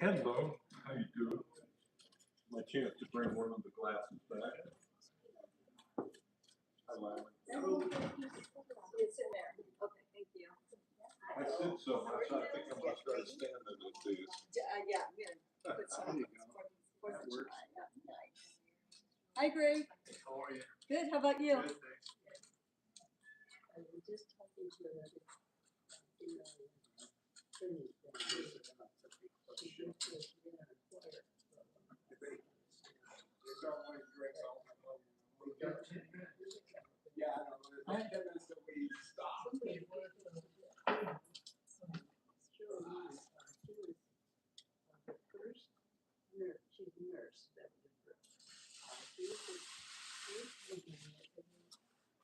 Hello, how you doing? My chance to bring one of the glasses back. Hello. It's in there. Okay, thank you. I sit so much, I think I'm gonna start standing at these. Yeah, I'm gonna put some. There you go. That works. Hi, Greg. How are you? Good. How about you? Good, thanks. I was just talking to another, Yeah, I know. There's 10 minutes that we stop. She's a nurse that was her. She was looking at it and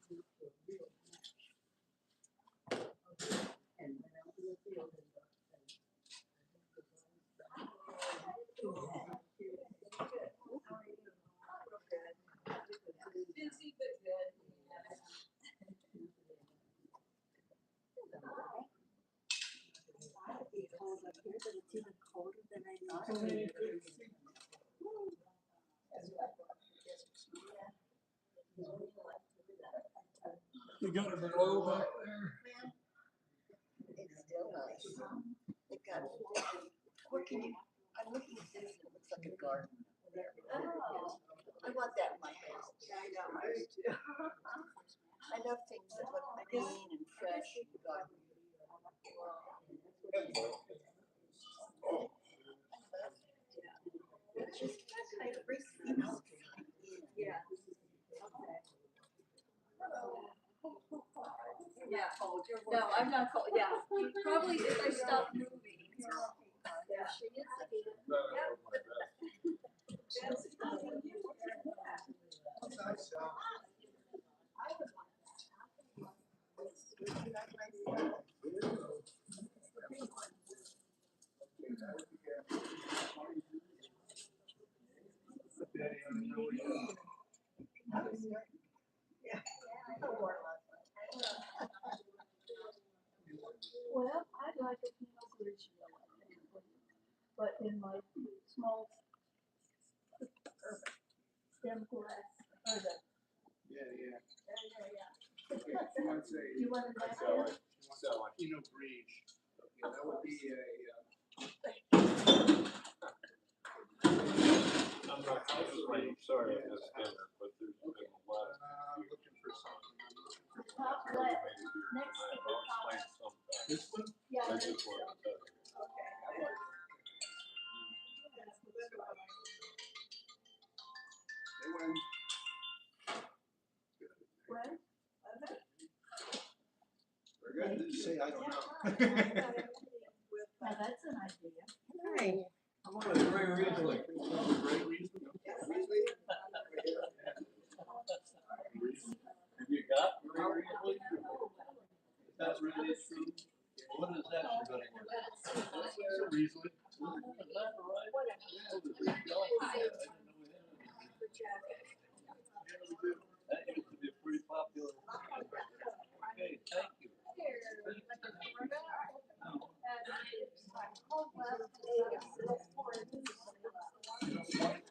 to a real match. And went out to the field and looked and Busy but good. it's cold up here, but it's even colder than I thought. You got it below back there? It's still nice. It got, what can you, I'm looking at this, and it looks like a garden. Oh. I want that in my house. I know, I do too. I love things that look green and fresh and garden. It's just kind of risky, you know? Yeah. Yeah. No, I'm not cold. Yeah. Probably if I stop moving. There she is. Well, I like a Pinot Grigio, but in my small stem glass, or the. Yeah. You want to I sell it. Sell it. Pinot Grigio. Yeah, that would be a. I'm not sorry, I missed dinner, but there's been a lot of. I'm looking for something. top left, next to the top. This one? Yeah. I just want to tell you. They win. Well, Very good. Didn't say I don't know. now that's an idea. Hi. I want a Ray Riesling. Ray Riesling? Have you got Ray Riesling? Is that really true? What is that you're gonna get? It's a Riesling. Is that right? Oh, the Riesling. I didn't know we had it. Yeah, we do. That used to be a pretty popular. Okay, thank you.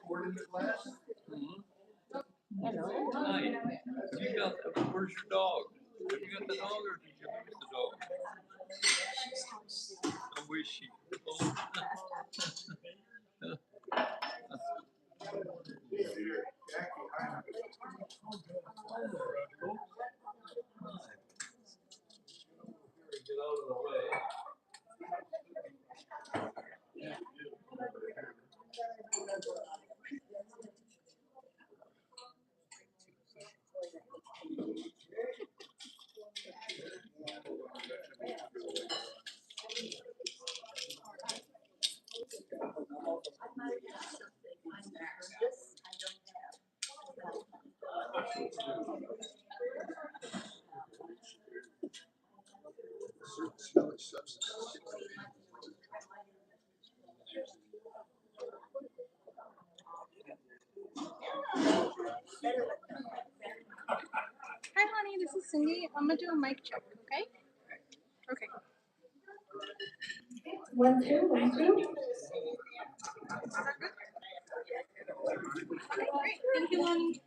Poured in the glass? Hello. Hi. You got, where's your dog? Have you got the dog or did you lose the dog? I wish she. Get out of the way. Smelly substance. Hi, honey. This is Cindy. I'm gonna do a mic check. Okay. Okay. 1, 2, 1, 2. honey.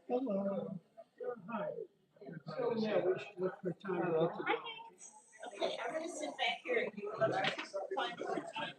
Hello. Hi. So, yeah, we should look for time to get together. Okay, I'm gonna sit back here and you find some time.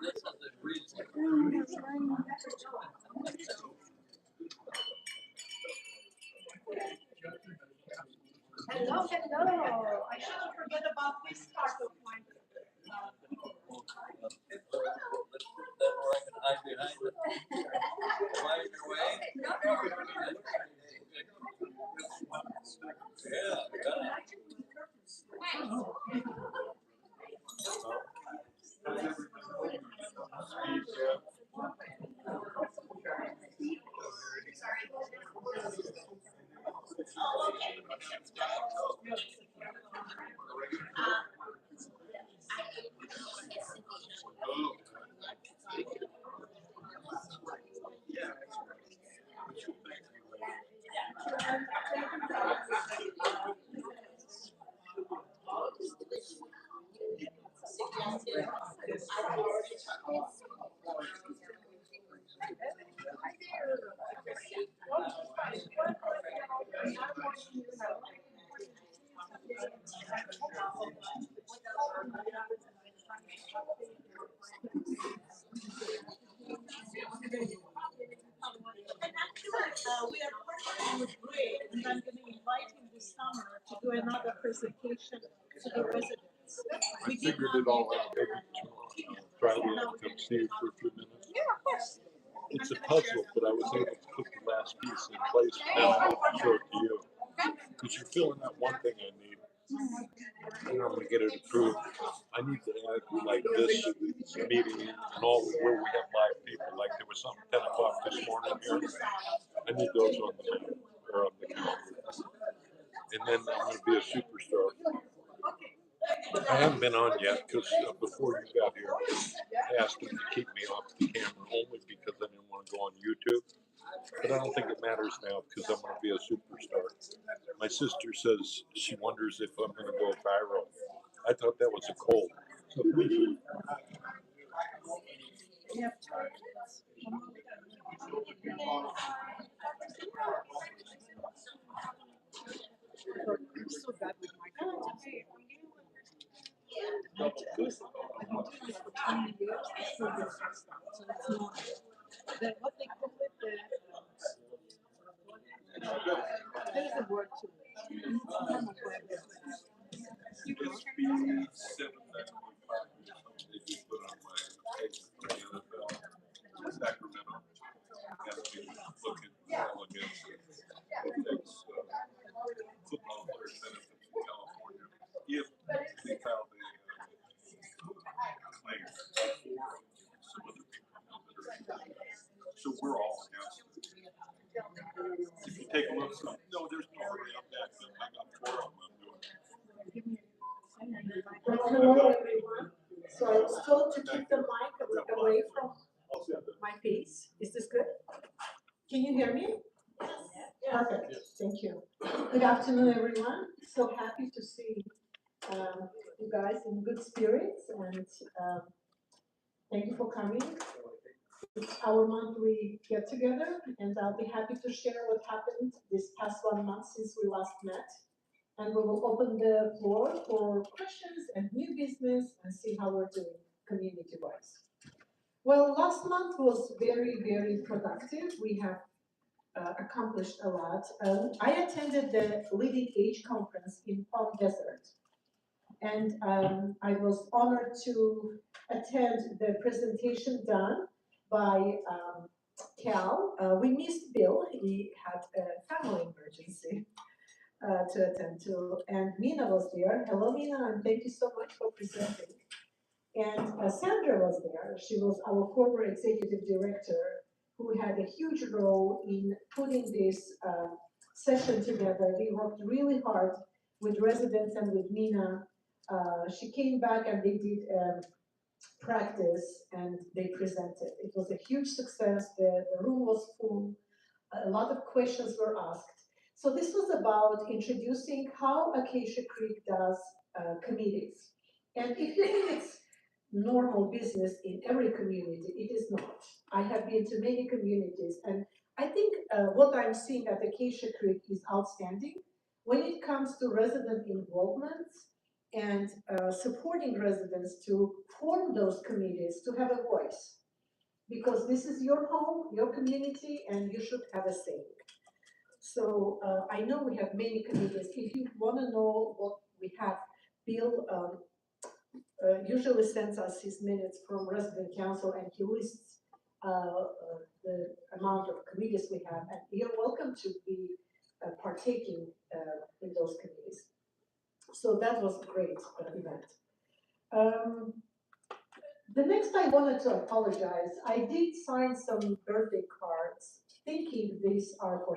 This is the reason. Hello, hello. I shouldn't forget about this part of my. Then where I can hide behind it. Right your way. No, no. Yeah, got it. And actually, we are partnering with Gray, and I'm gonna invite him this summer to do another presentation to the residents. I figured it all out. Maybe Friday I'll come see you for a few minutes. Yeah, of course. It's a puzzle, but I was able to put the last piece in place. Now I need to show it to you. Because you're filling out one thing I need. And I'm gonna get it approved. I need to add like this meeting and all where we have live people. Like there was something 10 o'clock this morning here. I need those on the map or on the calendar. And then I'm gonna be a superstar. I haven't been on yet because before you got here, I asked them to keep me off the camera only because I didn't want to go on YouTube. But I don't think it matters now because I'm going to be a superstar. My sister says she wonders if I'm going to go viral. I thought that was a cold. So thank you. I'm so bad with microphones. But I've been doing this for 20 years. I still get mixed up. So it's not what they call it. There's a word to it. It's kind of web. SB 795. They just put on my page for the NFL. Sacramento. Got to be looking well against it. It's football players benefit from California. If they file the claim for some other people know that are involved. So we're all against it. If you take a look, no, there's no hurry up that. I got 4 of them I'm doing. Hello, everyone. So I was told to keep the mic away from my face. Is this good? Can you hear me? Perfect. Thank you. Good afternoon, everyone. So happy to see you guys in good spirits, and thank you for coming. It's our monthly get together, and I'll be happy to share what happened this past 1 month since we last met. And we will open the floor for questions and new business and see how we're doing community-wise. Well, last month was very, very productive. We have accomplished a lot. I attended the Leading Age conference in Palm Desert, and I was honored to attend the presentation done by Cal. We missed Bill. He had a family emergency to attend to, and Mina was there. Hello, Mina, and thank you so much for presenting. And Sandra was there. She was our former executive director who had a huge role in putting this session together. We worked really hard with residents and with Mina. She came back and they did practice and they presented. It was a huge success. The room was full. A lot of questions were asked. So this was about introducing how Acacia Creek does committees. And if you think it's normal business in every community, it is not. I have been to many communities, and I think what I'm seeing at Acacia Creek is outstanding when it comes to resident involvement and supporting residents to form those committees to have a voice. Because this is your home, your community, and you should have a say. So I know we have many committees. If you want to know what we have, Bill usually sends us his minutes from resident council, and he lists the amount of committees we have, and you're welcome to be partaking in those committees. So that was a great event. The next I wanted to apologize. I did sign some birthday cards thinking these are for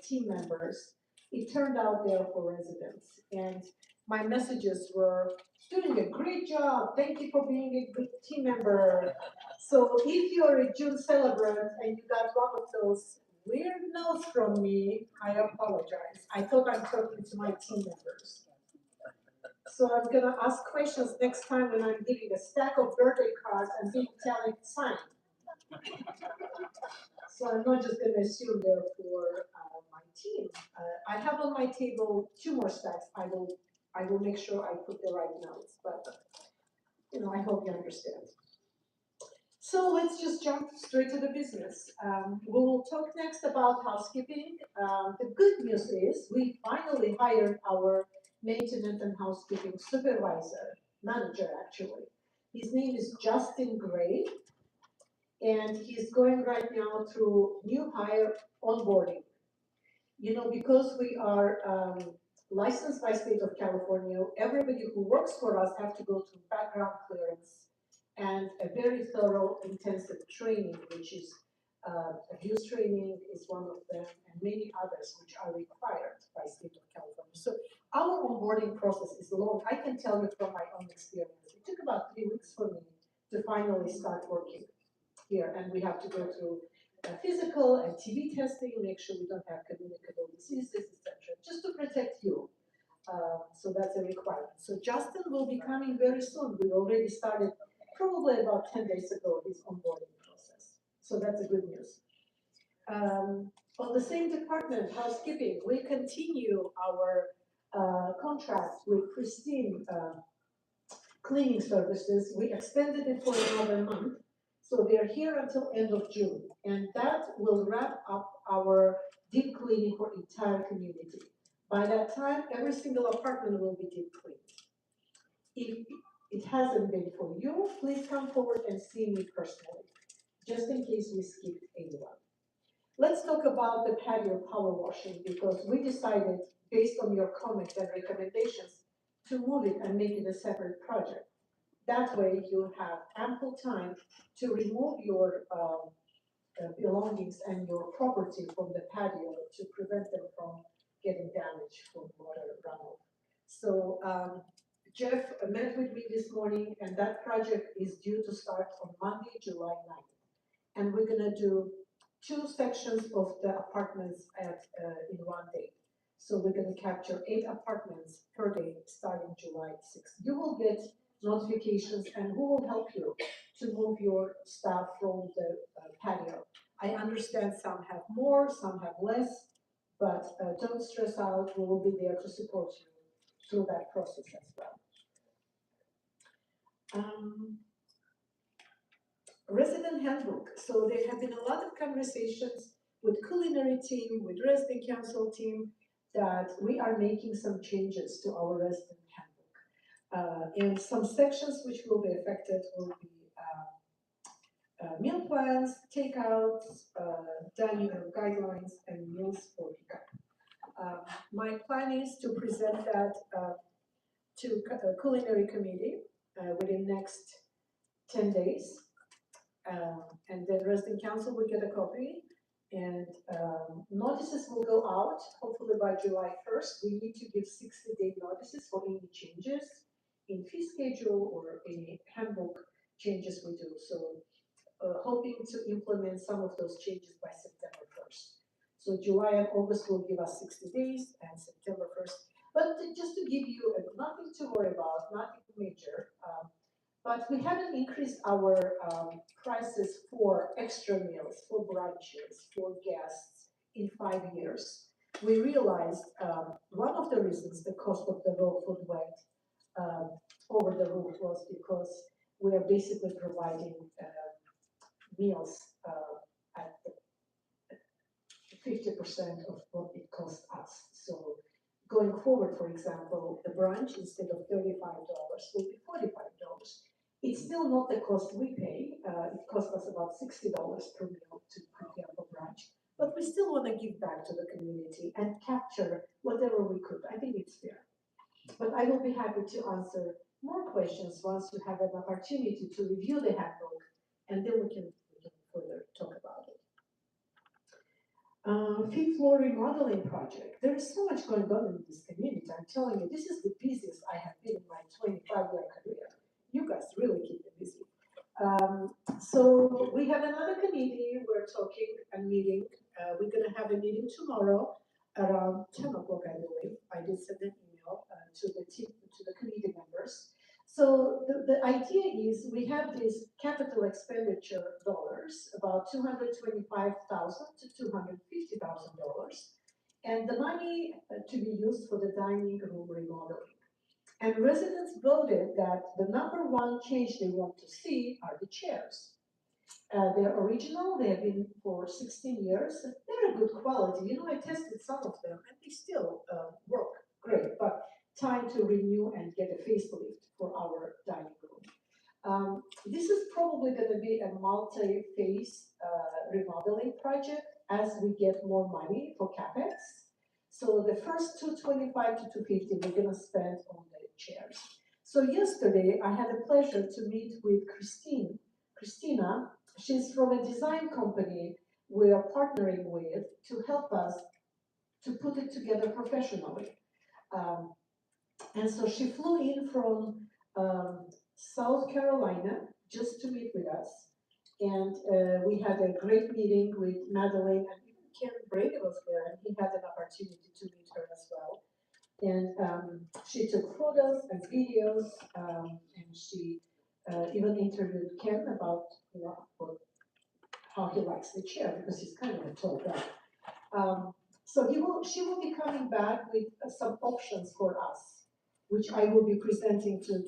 team members. It turned out they are for residents. And my messages were, doing a great job. Thank you for being a good team member. So if you're a June celebrant and you got one of those weird notes from me, I apologize. I thought I'm talking to my team members. So I'm gonna ask questions next time when I'm giving a stack of birthday cards and being telling sign. So I'm not just gonna assume they're for my team. I have on my table 2 more stacks. I will make sure I put the right notes, but you know, I hope you understand. So let's just jump straight to the business. We'll talk next about housekeeping. The good news is we finally hired our maintenance and housekeeping supervisor, manager actually. His name is Justin Gray, and he's going right now through new hire onboarding. You know, because we are licensed by state of California, everybody who works for us have to go through background clearance and a very thorough, intensive training, which is abuse training is one of them, and many others which are required by state of California. So our onboarding process is long. I can tell you from my own experience. It took about 3 weeks for me to finally start working here, and we have to go through physical and TB testing, make sure we don't have communicable diseases, etc., just to protect you. So that's a requirement. So Justin will be coming very soon. We already started probably about 10 days ago his onboarding process. So that's a good news. On the same department, housekeeping, we continue our contract with Pristine Cleaning Services. We extended it for another month. So they're here until end of June, and that will wrap up our deep cleaning for entire community. By that time, every single apartment will be deep cleaned. If it hasn't been for you, please come forward and see me personally, just in case we skipped anyone. Let's talk about the patio power washing, because we decided, based on your comments and recommendations, to move it and make it a separate project. That way you have ample time to remove your belongings and your property from the patio to prevent them from getting damaged from water runoff. So Jeff met with me this morning, and that project is due to start on Monday, July 9th. And we're gonna do 2 sections of the apartments in one day. So we're gonna capture 8 apartments per day starting July 6th. You will get notifications, and who will help you to move your stuff from the patio. I understand some have more, some have less, but don't stress out. We will be there to support you through that process as well. Resident handbook. So there have been a lot of conversations with culinary team, with resident council team, that we are making some changes to our resident handbook. And some sections which will be affected will be meal plans, takeouts, dining room guidelines, and meals for pickup. My plan is to present that to culinary committee within next 10 days. And then resident council will get a copy, and notices will go out hopefully by July 1st. We need to give 60-day notices for any changes in fee schedule or any handbook changes we do. So hoping to implement some of those changes by September 1st. So July and August will give us 60 days and September 1st. But just to give you nothing to worry about, nothing major, but we haven't increased our prices for extra meals, for brunches, for guests in 5 years. We realized one of the reasons the cost of the raw food went over the roof was because we are basically providing meals at 50% of what it costs us. So going forward, for example, the brunch instead of $35 will be $45. It's still not the cost we pay. It costs us about $60 per meal to prepare for brunch, but we still want to give back to the community and capture whatever we could. I think it's fair. But I will be happy to answer more questions once you have an opportunity to review the handbook, and then we can further talk about it. Fifth floor remodeling project. There is so much going on in this community. I'm telling you, this is the busiest I have been in my 25-year career. You guys really keep me busy. So we have another committee. We're talking and meeting. We're going to have a meeting tomorrow around 10 o'clock, I believe. I did send an email to the team, to the committee members. So the idea is we have these capital expenditure dollars, about $225,000 to $250,000, and the money to be used for the dining room remodeling. And residents voted that the number one change they want to see are the chairs. They're original, they have been for 16 years, they're a good quality. You know, I tested some of them and they still work great, but time to renew and get a facelift for our dining room. This is probably going to be a multi-phase remodeling project as we get more money for CapEx. So the first 225 to 250 we're going to spend on the chairs. So yesterday I had the pleasure to meet with Christina. She's from a design company we are partnering with to help us to put it together professionally. And so she flew in from South Carolina just to meet with us. And we had a great meeting with Madeline, and even Ken Brady was there, and he had an opportunity to meet her as well. And she took photos and videos, and she even interviewed Ken about, you know, how he likes the chair, because he's kind of a tall guy. So she will be coming back with some options for us, which I will be presenting to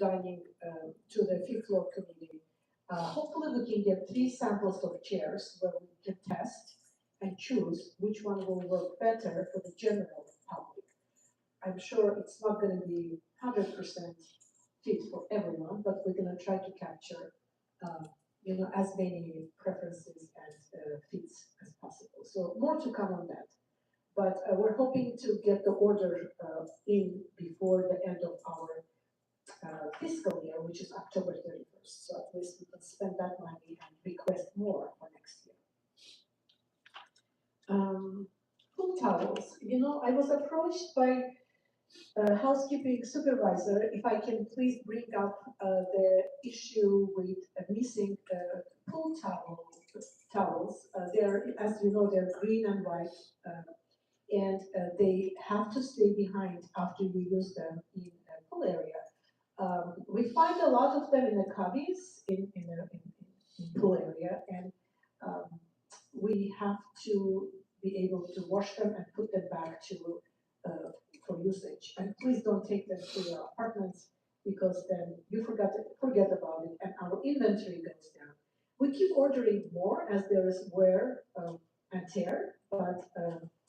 to the fifth floor committee. Hopefully we can get 3 samples of chairs where we can test and choose which one will work better for the general public. I'm sure it's not going to be 100% fit for everyone, but we're going to try to capture you know, as many preferences and fits as possible. So more to come on that. But we're hoping to get the order in before the end of our fiscal year, which is October 31st. So at least we can spend that money and request more for next year. Pool towels. You know, I was approached by a housekeeping supervisor if I can please bring up the issue with missing pool towels. They're, as you know, they're green and white. And they have to stay behind after you use them in a pool area. We find a lot of them in the cubbies in pool area, and we have to be able to wash them and put them back to for usage. And please don't take them to your apartments, because then you forget about it and our inventory goes down. We keep ordering more as there is wear and tear, but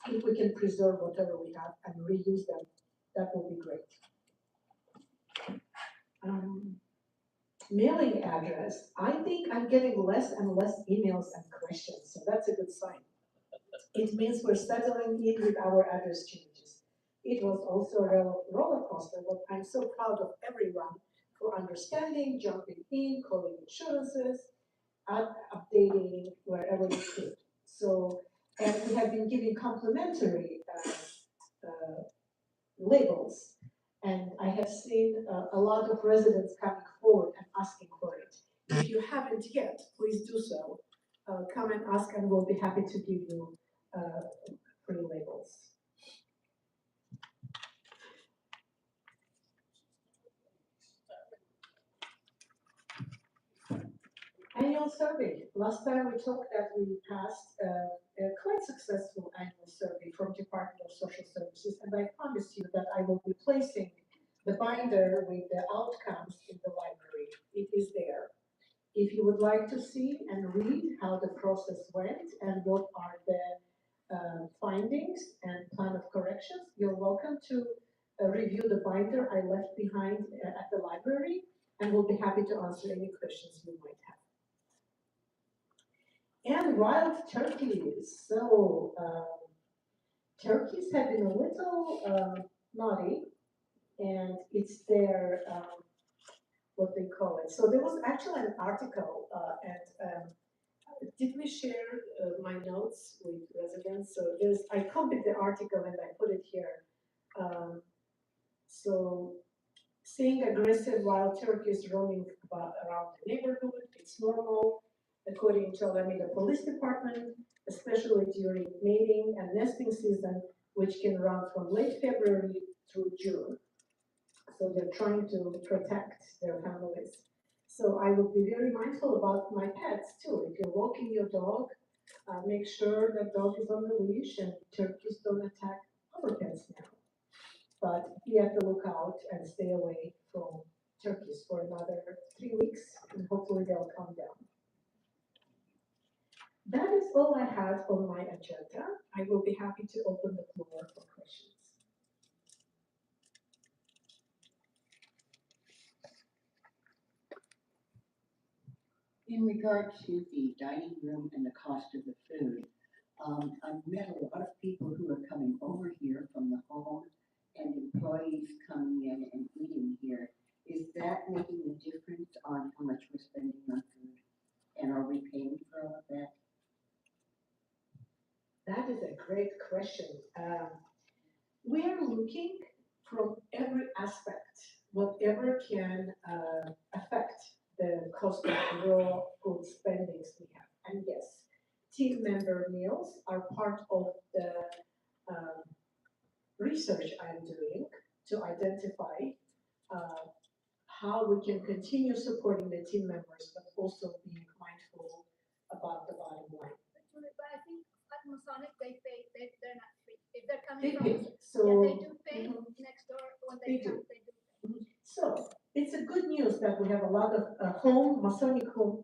if we can preserve whatever we have and reuse them, that will be great. mailing address, I think I'm getting less and less emails and questions, so that's a good sign. It means we're settling in with our address changes. It was also a roller coaster, but I'm so proud of everyone for understanding, jumping in, calling insurances, updating wherever we could. So, and we have been giving complimentary labels. And I have seen a lot of residents coming forward and asking for it. If you haven't yet, please do so. Come and ask, and we'll be happy to give you free labels. Annual survey. Last time we talked that we passed a quite successful annual survey from Department of Social Services, and I promise you that I will be placing the binder with the outcomes in the library. It is there. If you would like to see and read how the process went and what are the findings and plan of corrections, you're welcome to review the binder I left behind at the library, and we'll be happy to answer any questions you might have. And wild turkeys. So turkeys have been a little naughty, and it's their what they call it. So there was actually an article, and did we share my notes with residents? So there's, I copied the article and I put it here. So seeing aggressive wild turkeys roaming around the neighborhood, it's normal, according to Alameda Police Department, especially during mating and nesting season, which can run from late February through June. So they're trying to protect their families. So I would be very mindful about my pets too. If you're walking your dog, make sure that dog is on the leash and turkeys don't attack our pets now. But be at the lookout and stay away from turkeys for another 3 weeks, and hopefully they'll calm down. That is all I have on my agenda. I will be happy to open the floor for questions. In regard to the dining room and the cost of the food, I've met a lot of people who are coming over here from the home and employees coming in and eating here. Is that making a difference on how much we're spending on food? And are we paying for all of that? That is a great question. We are looking from every aspect, whatever can affect the cost of raw food spendings we have. And yes, team member meals are part of the research I'm doing to identify how we can continue supporting the team members, but also being mindful about the bottom line. But I think at Masonic, they're not free. If they're coming They from, pay, so. yeah, they do pay next door when They they do. come, they do. So it's a good news that we have a lot of Masonic home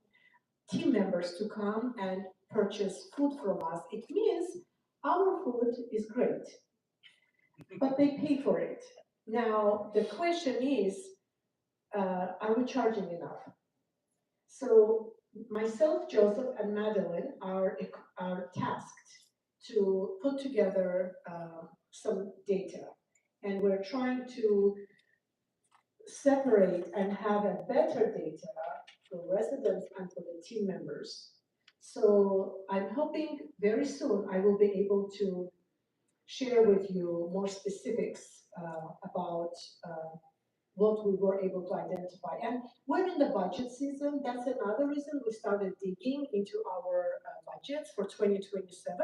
team members to come and purchase food from us. It means our food is great, but they pay for it. Now, the question is, are we charging enough? So myself, Joseph, and Madeline are tasked to put together some data, and we're trying to separate and have a better data for residents and for the team members. So I'm hoping very soon I will be able to share with you more specifics about what we were able to identify. And we're in the budget season. That's another reason we started digging into our budgets for 2027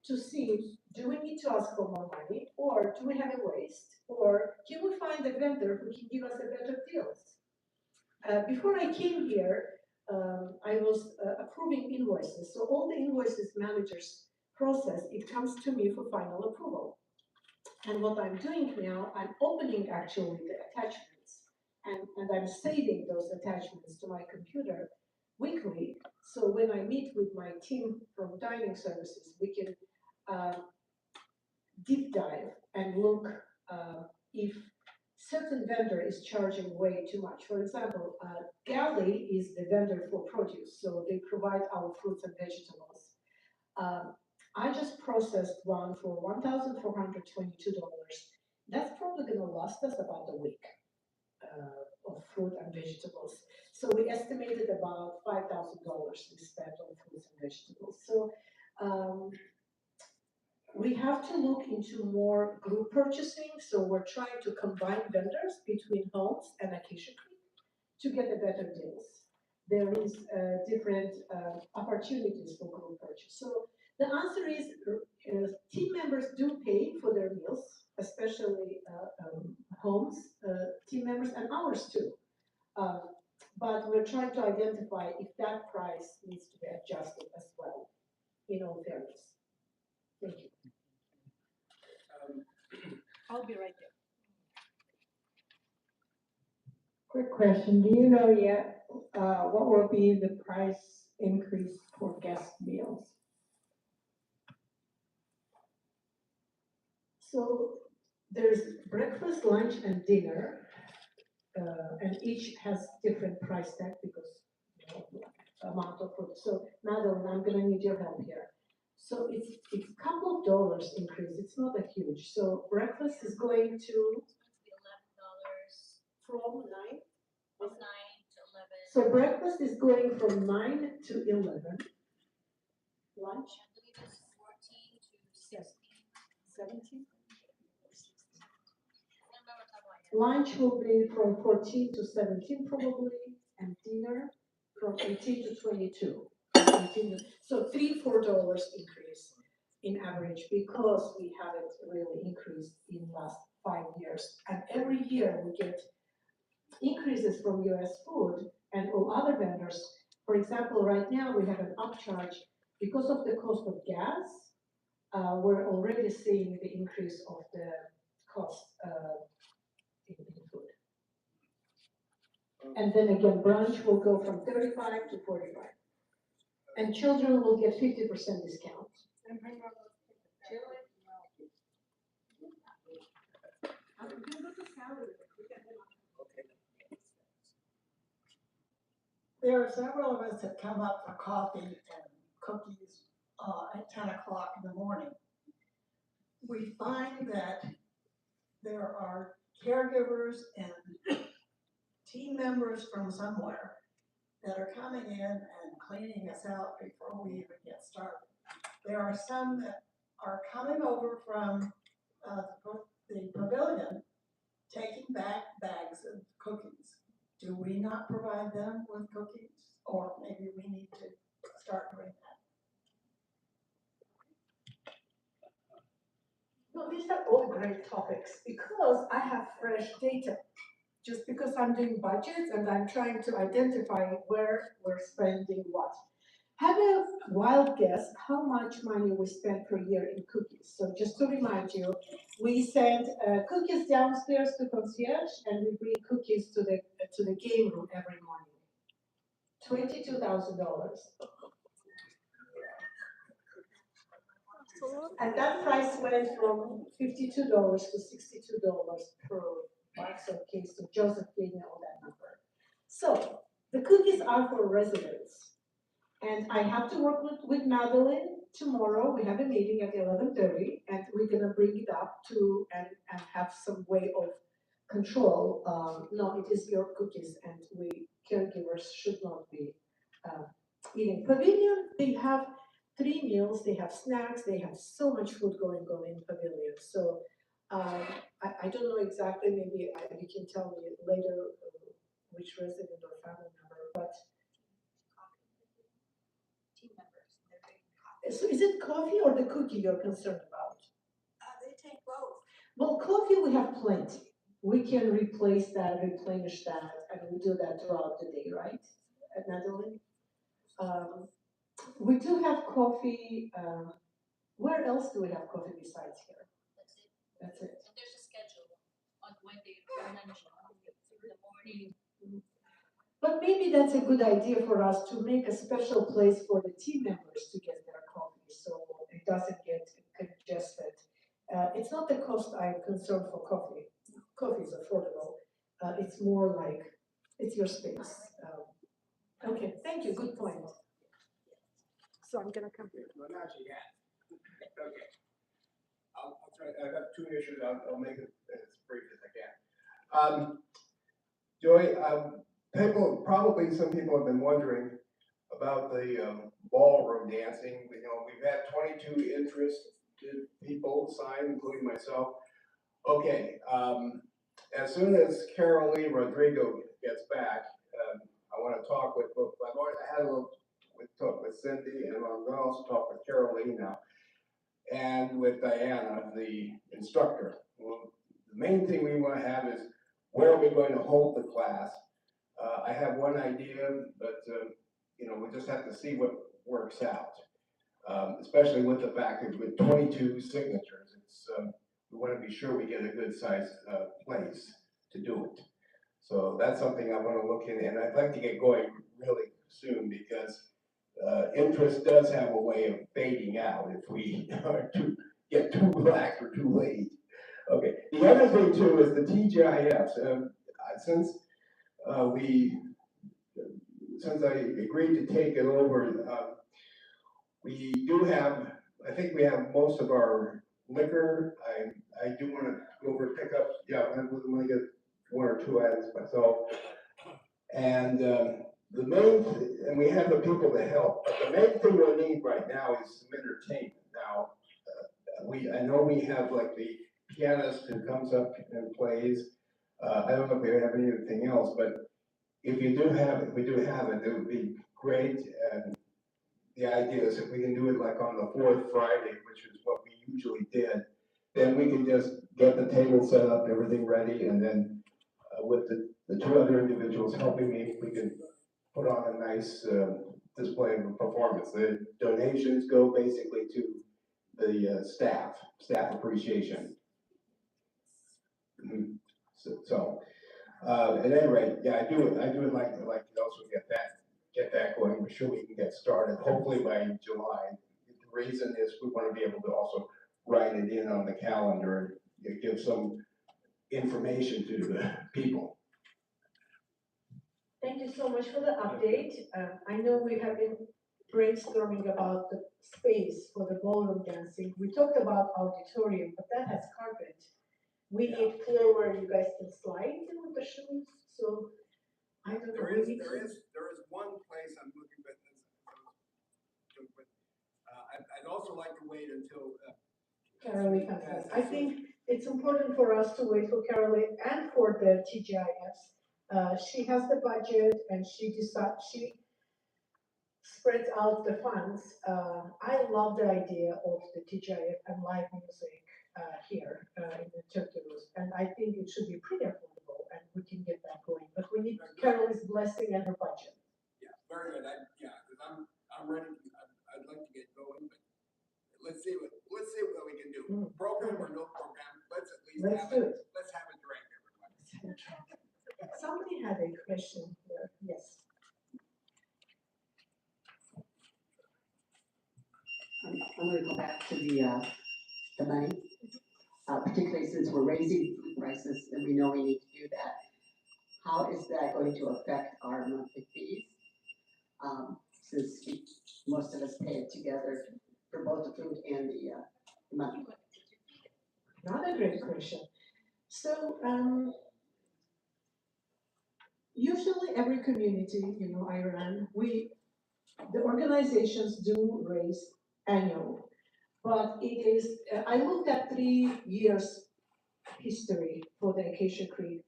to see, do we need to ask for more money, or do we have a waste, or can we find a vendor who can give us a better deals? Before I came here, I was approving invoices. So all the invoices managers process, it comes to me for final approval. And what I'm doing now, I'm opening actually the attachments, and I'm saving those attachments to my computer weekly. So when I meet with my team from dining services, we can deep dive and look if certain vendor is charging way too much. For example, Galley is the vendor for produce, so they provide our fruits and vegetables. I just processed one for $1,422. That's probably going to last us about a week of fruit and vegetables. So we estimated about $5,000 we spent on fruits and vegetables. So we have to look into more group purchasing. So we're trying to combine vendors between homes and Acacia Creek to get the better deals. There is different opportunities for group purchase. So the answer is team members do pay for their meals, especially homes, team members, and ours too. But we're trying to identify if that price needs to be adjusted as well, in all fairness. Thank you. I'll be right there. Quick question, do you know yet, what will be the price increase for guest meals? So there's breakfast, lunch, and dinner, and each has different price tag because amount of food. So Madeline, I'm gonna need your help here. So it's a couple of dollars increase. It's not a huge. So breakfast is going to $11 from 9. from 9 to 11. So breakfast is going from 9 to 11. Lunch, I believe it's 14 to 16. 17. I don't remember top of my head. Lunch will be from 14 to 17 probably, and dinner from 18 to 22. So $3-4 increase in average because we haven't really increased in last 5 years. And every year we get increases from US Food and all other vendors. For example, right now we have an upcharge because of the cost of gas. We're already seeing the increase of the cost in food. And then again, brunch will go from 35 to 45. And children will get 50% discount. There are several of us that come up for coffee and cookies at 10 o'clock in the morning. We find that there are caregivers and team members from somewhere that are coming in and cleaning us out before we even get started. There are some that are coming over from the pavilion, taking back bags of cookies. Do we not provide them with cookies? Or maybe we need to start doing that. No, these are all great topics because I have fresh data. Just because I'm doing budgets and I'm trying to identify where we're spending what. Have a wild guess how much money we spend per year in cookies. So just to remind you, we send cookies downstairs to concierge and we bring cookies to the game room every morning. $22,000. And that price went from $52 to $62 per box of cakes. So Joseph gave me all that number. So the cookies are for residents. And I have to work with Madeline tomorrow. We have a meeting at 11:30 and we're gonna bring it up to and have some way of control. No, it is your cookies and we caregivers should not be eating. Pavilion, they have 3 meals, they have snacks, they have so much food going on in pavilion. So I don't know exactly, maybe you can tell me later which resident or family member, but Team members, they're drinking coffee. so is it coffee or the cookie you're concerned about? They take both. Well, coffee we have plenty. We can replace that, replenish that, and we do that throughout the day, right, Madeline? We do have coffee. Where else do we have coffee besides here? That's it. That's it. And there's a schedule on when they replenish coffee in the morning. But maybe that's a good idea for us to make a special place for the team members to get their coffee so it doesn't get congested. It's not the cost I'm concerned for coffee. coffee is affordable. It's more like, it's your space. Okay, thank you, good point. So I'm gonna come here. Well, now she has. Okay. I'll try, I've got two issues, I'll make it as brief as I can. Joy, probably some people have been wondering about the ballroom dancing. You know, we've had 22 interested people sign, including myself. Okay, as soon as Carolee Rodrigo gets back, I want to talk with, I've already had a little talk with Cindy, and I'm going to also talk with Carolee now, and with Diana, the instructor. Well, the main thing we want to have is, where are we going to hold the class? I have one idea, but you know, we just have to see what works out. Especially with the fact that with 22 signatures, it's we want to be sure we get a good sized place to do it. So that's something I want to look in, and I'd like to get going really soon, because interest does have a way of fading out if we are get too relaxed or too late. Okay. The other thing too is the TGIFs. Since I agreed to take it over, we do have, I think we have most of our liquor. I do want to go over and pick up, yeah, I'm going to get one or two items myself. And and we have the people to help, but the main thing we need right now is some entertainment. Now, I know we have like the pianist who comes up and plays. I don't know if we have anything else, but if we do have it, it would be great. And the idea is if we can do it like on the fourth Friday, which is what we usually did, then we can just get the table set up, everything ready, and then with the two other individuals helping me, we can put on a nice display of performance. The donations go basically to the staff appreciation. Mm-hmm. So at any rate, yeah, I do would like to also get that going. We're sure we can get started, hopefully by July. The reason is we want to be able to also write it in on the calendar and give some information to the people. Thank you so much for the update. I know we have been brainstorming about the space for the ballroom dancing. We talked about auditorium, but that has carpet. We need floor where you guys can slide with the shoes. So I don't know. There is one place I'm looking at. I'd also like to wait until Carolee comes back. I think it's important for us to wait for Carolee and for the TGIFs. She has the budget and she spreads out the funds. I love the idea of the TGIF and live music here in the Turtles, and I think it should be pretty affordable, and we can get that going. But we need Carolee's blessing and her budget. Yeah, very good. Because I'm ready. I'd like to get going, but let's see what we can do. Program or no program, let's have a drink, everybody. Somebody had a question here. Yes. I'm going to go back to the money, particularly since we're raising food prices and we know we need to do that. How is that going to affect our monthly fees? Since most of us pay it together for both the food and the money. Another great question. So usually every community, I run, the organizations do raise annual, but it is, I looked at 3 years history for the Acacia Creek,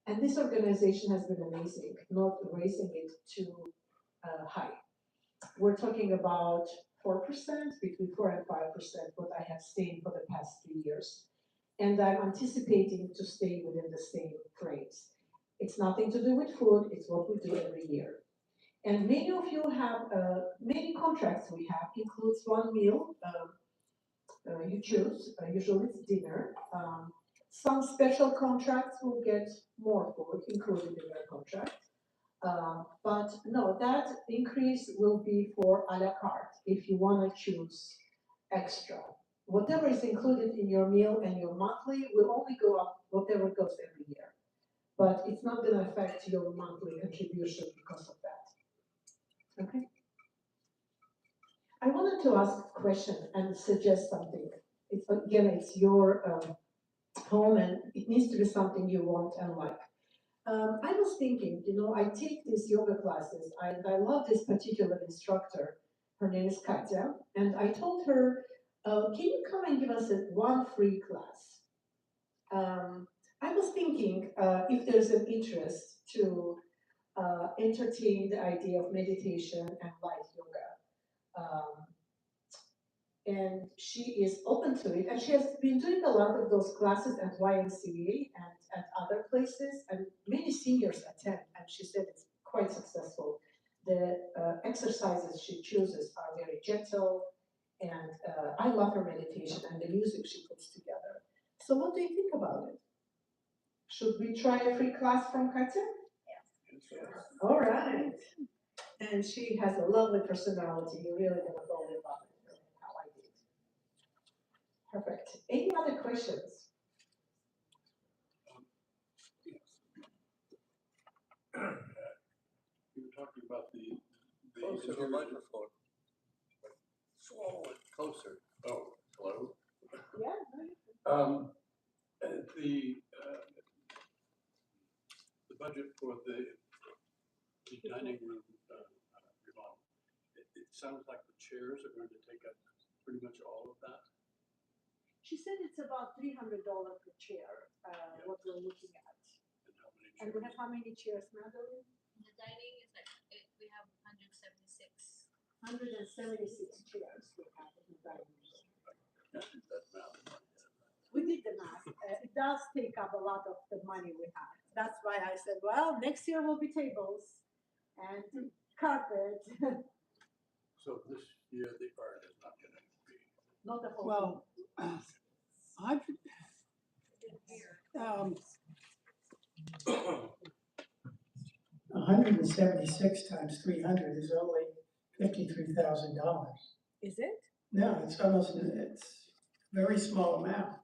and this organization has been amazing, not raising it too high. We're talking about 4%, between 4 and 5%, what I have seen for the past 3 years. And I'm anticipating to stay within the same frames. It's nothing to do with food, it's what we do every year. And many of you have, many contracts we have includes one meal you choose, usually it's dinner. Some special contracts will get more food included in their contract. But no, that increase will be for a la carte if you want to choose extra. Whatever is included in your meal and your monthly will only go up whatever goes every year. But it's not gonna affect your monthly contribution because of that. Okay? I wanted to ask a question and suggest something. It's, again, it's your home and it needs to be something you want and like. I was thinking, I take these yoga classes. I love this particular instructor. Her name is Katya. And I told her, can you come and give us one free class? I was thinking if there's an interest to entertain the idea of meditation and light yoga. And she is open to it, and she has been doing a lot of those classes at YMCA and at other places, and many seniors attend, and she said it's quite successful. The exercises she chooses are very gentle, and I love her meditation and the music she puts together. So what do you think about it? Should we try a free class from Katya? Yes. All right. And she has a lovely personality. You're really gonna fall in love with her, how I did. Perfect. Any other questions? You were talking about the. Closer to the microphone. Swallow it closer. Oh, hello? Yeah. The budget for the dining room remodel, it sounds like the chairs are going to take up pretty much all of that. She said it's about $300 per chair, what we're looking at. And how many And chairs? we have how many chairs, Madeline? The dining is like, we have 176. 176 chairs we have in the dining room. That math. We did the math. It does take up a lot of the money we have. That's why I said, well, next year will be tables and carpet. So this year the art is not gonna be. Not the whole. Well, I've, 176 times 300 is only $53,000. Is it? No, it's almost, it's a very small amount.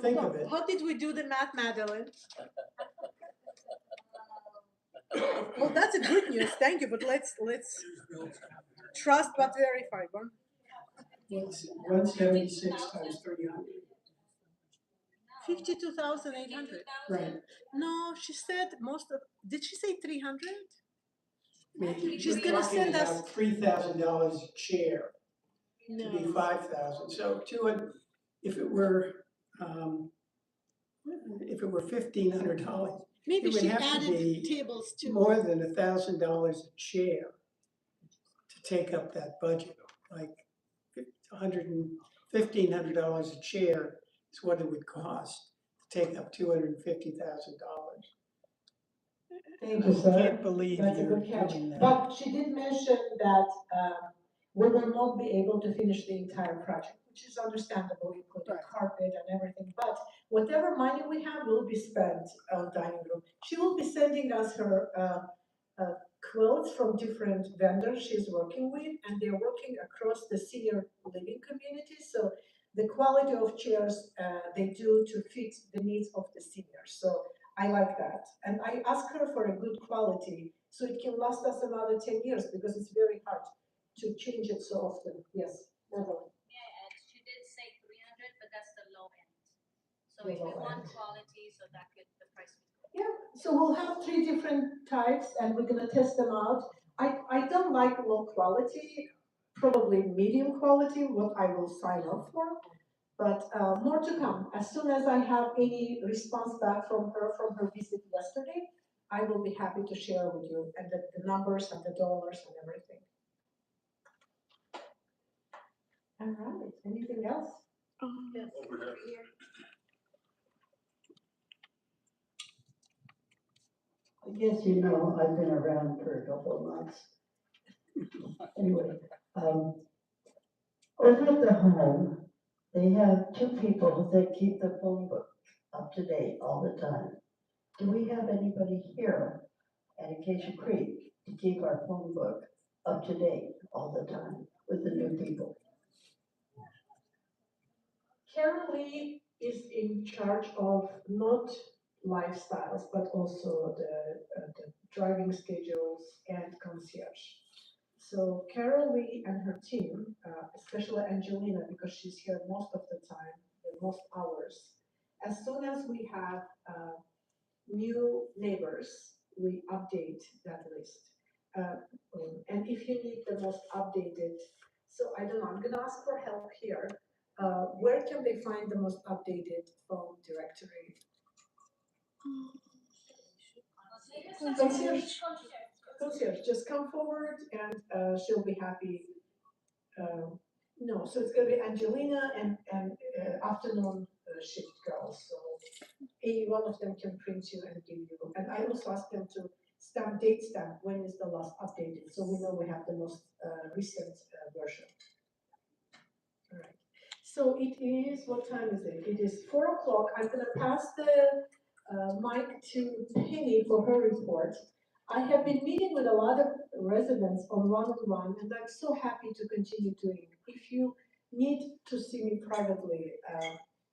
Think of it. How did we do the math, Madeline? Well, that's a good news. Thank you. But let's trust but verify. Go on. It's 176 times 300. 52,800. Right. No, she said most of. Did she say 300? She's We're gonna talking send us. about $3,000 a chair to be No. 5,000. So if it were $1,500, Maybe it would she have to added be tables too. more than $1,000 a chair to take up that budget. Like $1,500 a chair is what it would cost to take up $250,000. Thank I you, sir. can't believe That's a you're good catch. doing that. But she did mention that we will not be able to finish the entire project, which is understandable, including carpet and everything. But whatever money we have will be spent on dining room. She will be sending us her quotes from different vendors she's working with, and they're working across the senior living community. So the quality of chairs they do to fit the needs of the seniors. So I like that. And I asked her for a good quality so it can last us another 10 years because it's very hard to change it so often. Yes, Madeline. Yeah, and she did say 300, but that's the low end. So The if we low want end. quality, so that could, the price would go. Yeah, so we'll have 3 different types and we're gonna test them out. I don't like low quality, probably medium quality, what I will sign up for. But more to come. As soon as I have any response back from her visit yesterday, I will be happy to share with you and the numbers and the dollars and everything. All right, anything else? Over here. I guess you know I've been around for a couple of months. Anyway, over at the home, they have 2 people that keep the phone book up to date all the time. Do we have anybody here at Acacia Creek to keep our phone book up to date all the time with the new people? Carol Lee is in charge of not lifestyles, but also the driving schedules and concierge. So Carol Lee and her team, especially Angelina, because she's here most of the time, the most hours, as soon as we have new neighbors, we update that list. And if you need the most updated, so I don't know, I'm gonna ask for help here. Where can they find the most updated phone directory? Concierge. Concierge, just come forward and she'll be happy. No, so it's gonna be Angelina and afternoon shift girls, so any one of them can print you and give you. And I also ask them to date stamp, when is the last updated, so we know we have the most recent version. All right, so it is, what time is it? It is 4 o'clock. I'm gonna pass the mic to Penny for her report. I have been meeting with a lot of residents on one-on-one, and I'm so happy to continue doing. If you need to see me privately,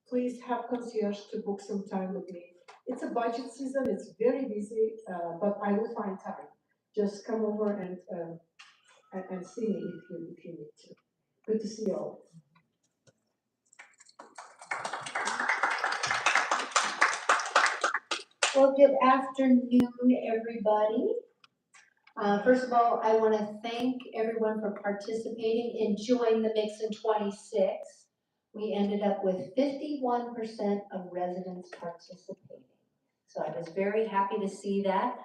please have concierge to book some time with me. It's a budget season, it's very busy, but I will find time. Just come over and see me if you need to. Good to see you all. Well, good afternoon, everybody. First of all, I want to thank everyone for participating, enjoying the mix in 26. We ended up with 51% of residents participating. So I was very happy to see that.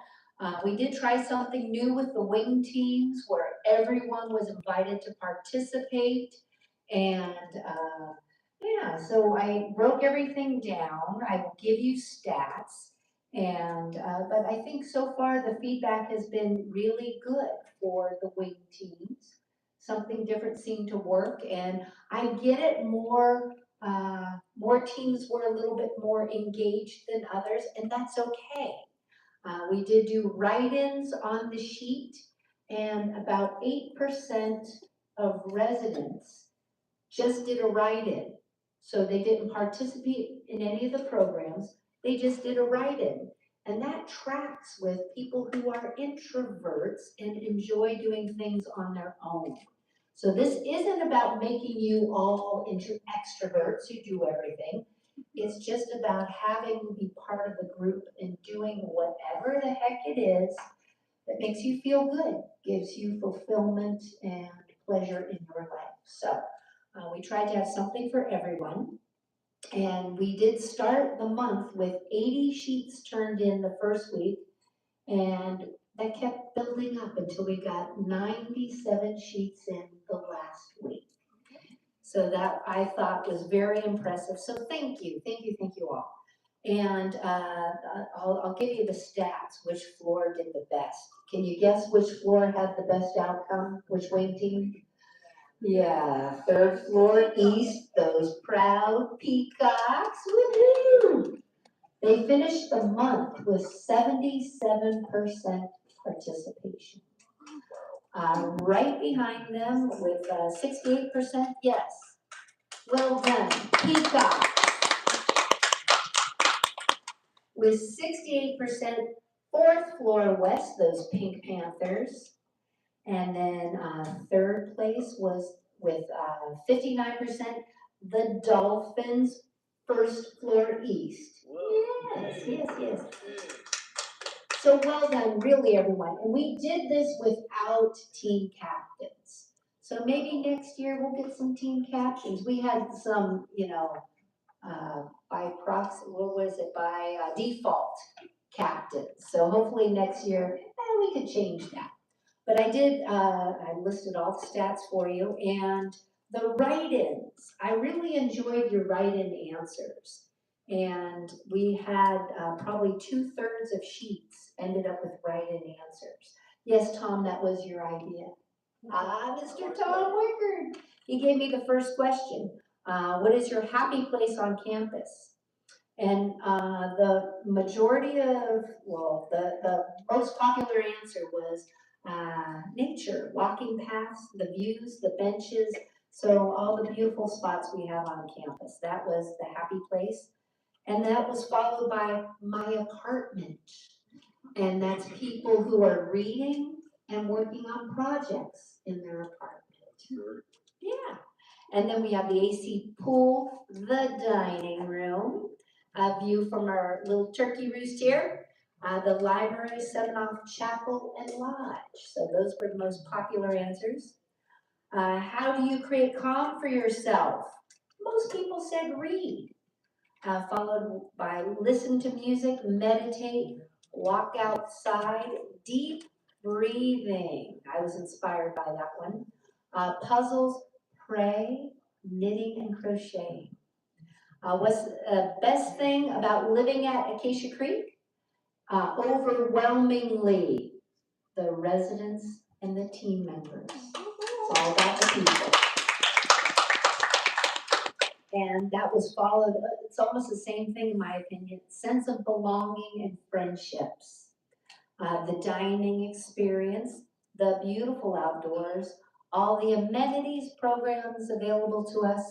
We did try something new with the wing teams where everyone was invited to participate. And yeah, so I broke everything down. I will give you stats. And, but I think so far the feedback has been really good for the wing teams. Something different seemed to work, and I get it more teams were a little bit more engaged than others, and that's okay. We did do write-ins on the sheet, and about 8% of residents just did a write-in. So they didn't participate in any of the programs, they just did a write-in. And that tracks with people who are introverts and enjoy doing things on their own. So this isn't about making you all into extroverts who do everything. It's just about having you be part of the group and doing whatever the heck it is that makes you feel good, gives you fulfillment and pleasure in your life. So we tried to have something for everyone. And we did start the month with 80 sheets turned in the first week, and that kept building up until we got 97 sheets in the last week. So that I thought was very impressive. So thank you all. And I'll give you the stats, which floor did the best. Can you guess which floor had the best outcome? Which wing team? Yeah, third floor east, those proud peacocks, woohoo! They finished the month with 77% participation. Right behind them with 68% yes. Well done, peacocks. With 68%, fourth floor west, those pink panthers. And then third place was with 59%, the Dolphins, first floor east. Yes. So well done, really, everyone. And we did this without team captains. So maybe next year we'll get some team captains. We had some, by proxy, what was it, by default captains. So hopefully next year, we could change that. But I did, I listed all the stats for you, and the write-ins, I really enjoyed your write-in answers. And we had probably 2/3 of sheets ended up with write-in answers. Yes, Tom, that was your idea. Mr. Tom Wickard, he gave me the first question. What is your happy place on campus? And the majority of, well, the most popular answer was nature, walking past the views, the benches, So all the beautiful spots we have on campus, that was the happy place. And that was followed by my apartment. And that's people who are reading and working on projects in their apartment. Yeah. And then we have the AC pool, the dining room, a view from our little turkey roost here, the library, 7-off chapel, and lodge. So those were the most popular answers. How do you create calm for yourself? Most people said read, followed by listen to music, meditate, walk outside, deep breathing. I was inspired by that one. Puzzles, pray, knitting, and crocheting. What's the best thing about living at Acacia Creek? Overwhelmingly, the residents and the team members. It's all about the people. And that was followed, it's almost the same thing in my opinion, sense of belonging and friendships. The dining experience, the beautiful outdoors, all the amenities, programs available to us,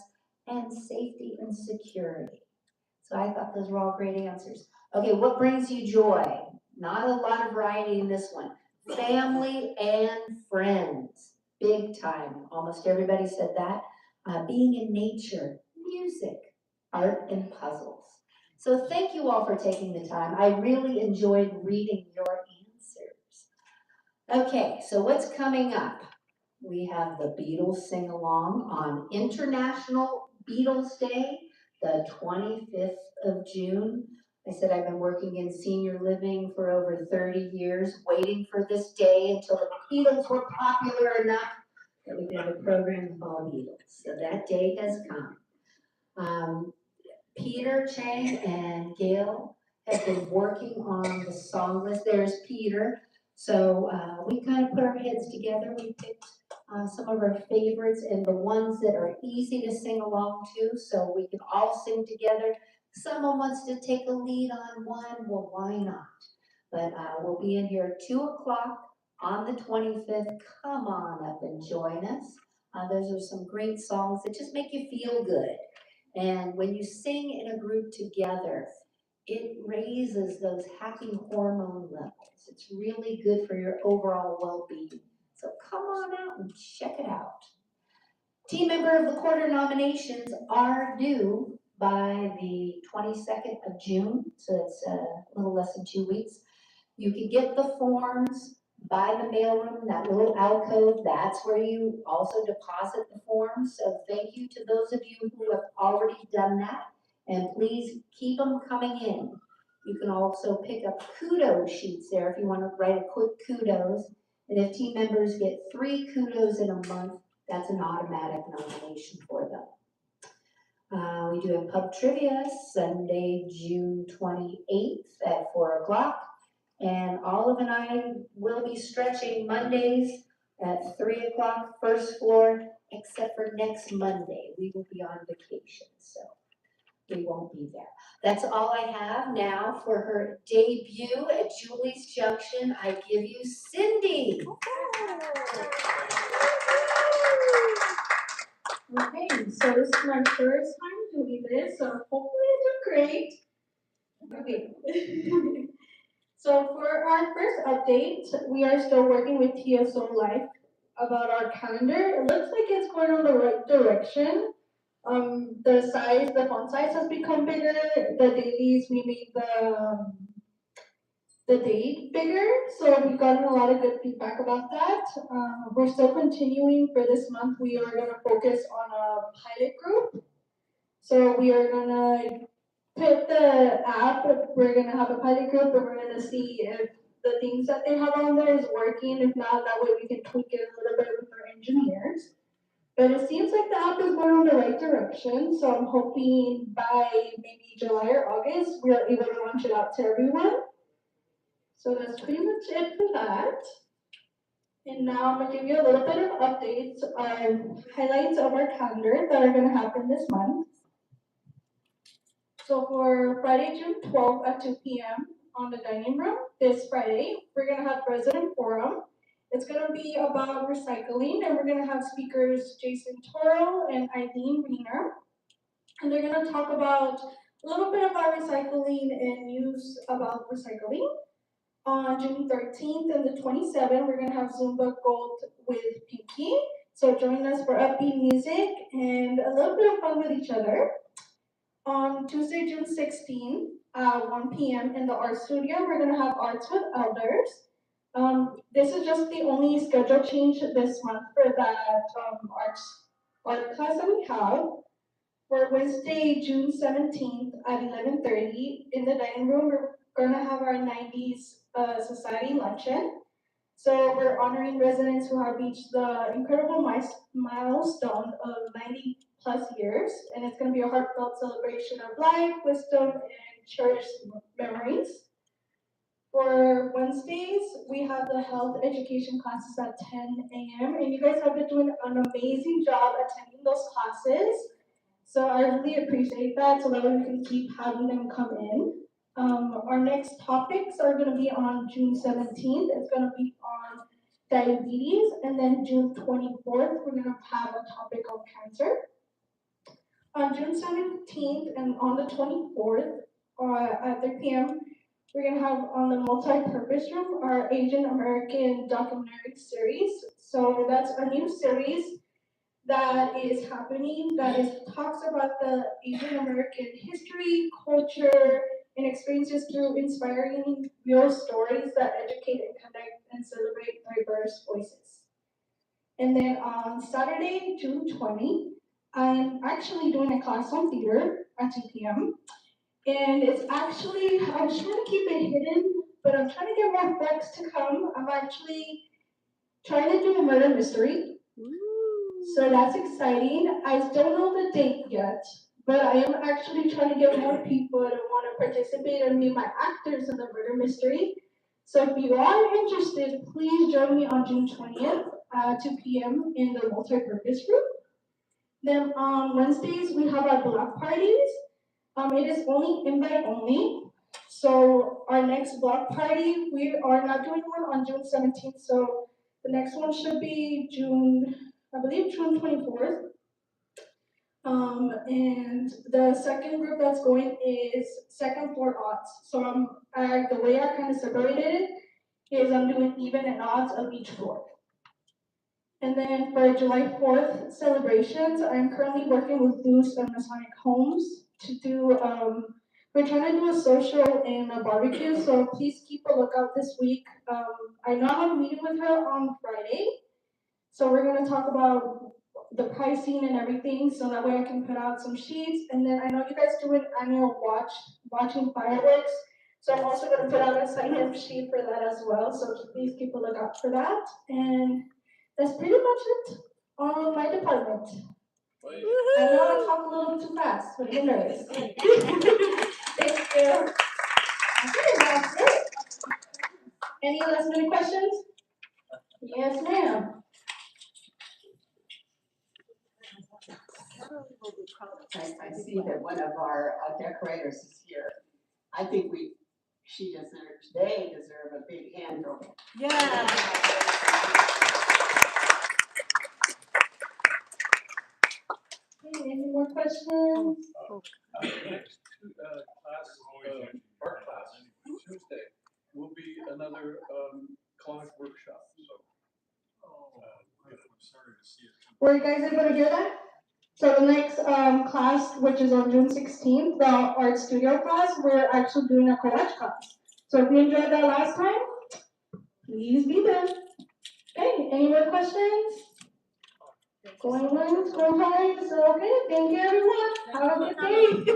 and safety and security. So I thought those were all great answers. Okay, what brings you joy? Not a lot of variety in this one. Family and friends, big time. Almost everybody said that. Being in nature, music, art, and puzzles. So thank you all for taking the time. I really enjoyed reading your answers. Okay, so what's coming up? We have the Beatles sing-along on International Beatles Day, the 25th of June. I said I've been working in senior living for over 30 years, waiting for this day until the Beatles were popular enough that we could have a program called Beatles. So that day has come. Peter Chang and Gail have been working on the song list. There's Peter. So we kind of put our heads together. We picked some of our favorites and the ones that are easy to sing along to so we can all sing together. Someone wants to take a lead on one, well, why not? But we'll be in here at 2 o'clock on the 25th. Come on up and join us. Those are some great songs that just make you feel good. And when you sing in a group together, it raises those happy hormone levels. It's really good for your overall well-being. So come on out and check it out. Team member of the quarter nominations are due by the 22nd of June, so it's a little less than 2 weeks. You can get the forms by the mailroom, that little alcove, that's where you also deposit the forms. So thank you to those of you who have already done that, and please keep them coming in. You can also pick up kudos sheets there if you want to write a quick kudos. And if team members get 3 kudos in a month, that's an automatic nomination for them. We do have pub trivia Sunday, June 28th at 4 o'clock. And Olive and I will be stretching Mondays at 3 o'clock, first floor, except for next Monday. We will be on vacation, so we won't be there. That's all I have now for her debut at Julie's Junction. I give you Cindy. Okay, so this is my first time doing this, so hopefully I do great. Okay. So for our first update, we are still working with TSO Life about our calendar. It looks like it's going in the right direction. The font size has become bigger. The dailies, we made the date bigger, so we've gotten a lot of good feedback about that. We're still continuing for this month. We are going to focus on a pilot group. So we are going to put the app, we're going to have a pilot group, and we're going to see if the things that they have on there is working. If not, that way we can tweak it a little bit with our engineers. But it seems like the app is going in the right direction, so I'm hoping by maybe July or August, we are able to launch it out to everyone. So that's pretty much it for that. And now I'm going to give you a little bit of updates on highlights of our calendar that are going to happen this month. So for Friday, June 12th at 2 p.m. on the dining room, this Friday, we're going to have President Forum. It's gonna be about recycling, and we're gonna have speakers Jason Toro and Eileen Wiener. And they're gonna talk about a little bit about recycling and news about recycling. On June 13th and the 27th, we're gonna have Zumba Gold with Pinky. So join us for upbeat music and a little bit of fun with each other. On Tuesday, June 16th, 1 p.m. in the art studio, we're gonna have Arts with Elders. This is just the only schedule change this month for that art class that we have. For Wednesday, June 17th at 11:30 in the dining room, we're gonna have our 90s society luncheon. So we're honoring residents who have reached the incredible milestone of 90 plus years, and it's gonna be a heartfelt celebration of life, wisdom, and cherished memories. For Wednesdays, we have the health education classes at 10 a.m. and you guys have been doing an amazing job attending those classes. So I really appreciate that, so that way we can keep having them come in. Our next topics are gonna be on June 17th, it's gonna be on diabetes, and then June 24th, we're gonna have a topic on cancer. On June 17th and on the 24th, at 3 p.m., we're gonna have on the multi-purpose room our Asian American documentary series. So that's a new series that is happening talks about the Asian American history, culture, and experiences through inspiring real stories that educate and connect and celebrate diverse voices. And then on Saturday, June 20, I'm actually doing a class on theater at 2 p.m. And it's actually, I was trying to keep it hidden, but I'm trying to get more folks to come. I'm actually trying to do a murder mystery. So that's exciting. I don't know the date yet, but I am actually trying to get more people to want to participate and be my actors in the murder mystery. So if you are interested, please join me on June 20th at 2 p.m. in the multi-purpose room. Then on Wednesdays, we have our block parties. It is only invite only. So our next block party, we are not doing one on June 17th, so the next one should be I believe June 24th. And the second group that's going is second floor odds. So the way I kind of separated it is I'm doing even and odds of each floor. And then for July 4th celebrations, I'm currently working with Luz and Masonic Homes to do, we're trying to do a social and a barbecue, so please keep a lookout this week. I know I have a meeting with her on Friday, so we're gonna talk about the pricing and everything, so that way I can put out some sheets. And then I know you guys do an annual watching fireworks, so I'm also gonna put out a sign-up sheet for that as well, so please keep a lookout for that. And that's pretty much it on my department. I know I talk a little too fast, but you're nervous. Thank you. Okay, that's it. Any last minute questions? Yes, ma'am. I see that one of our decorators is here. I think they deserve a big hand drum. Yeah. Okay, any more questions? Next art class, Tuesday, will be another college workshop, so. I'm sorry to see it. Were you guys able to hear that? So the next class, which is on June 16th, the art studio class, we're actually doing a collage class. So if you enjoyed that last time, please be there. Okay, any more questions? Going once, going twice, okay, thank you everyone, have a good day.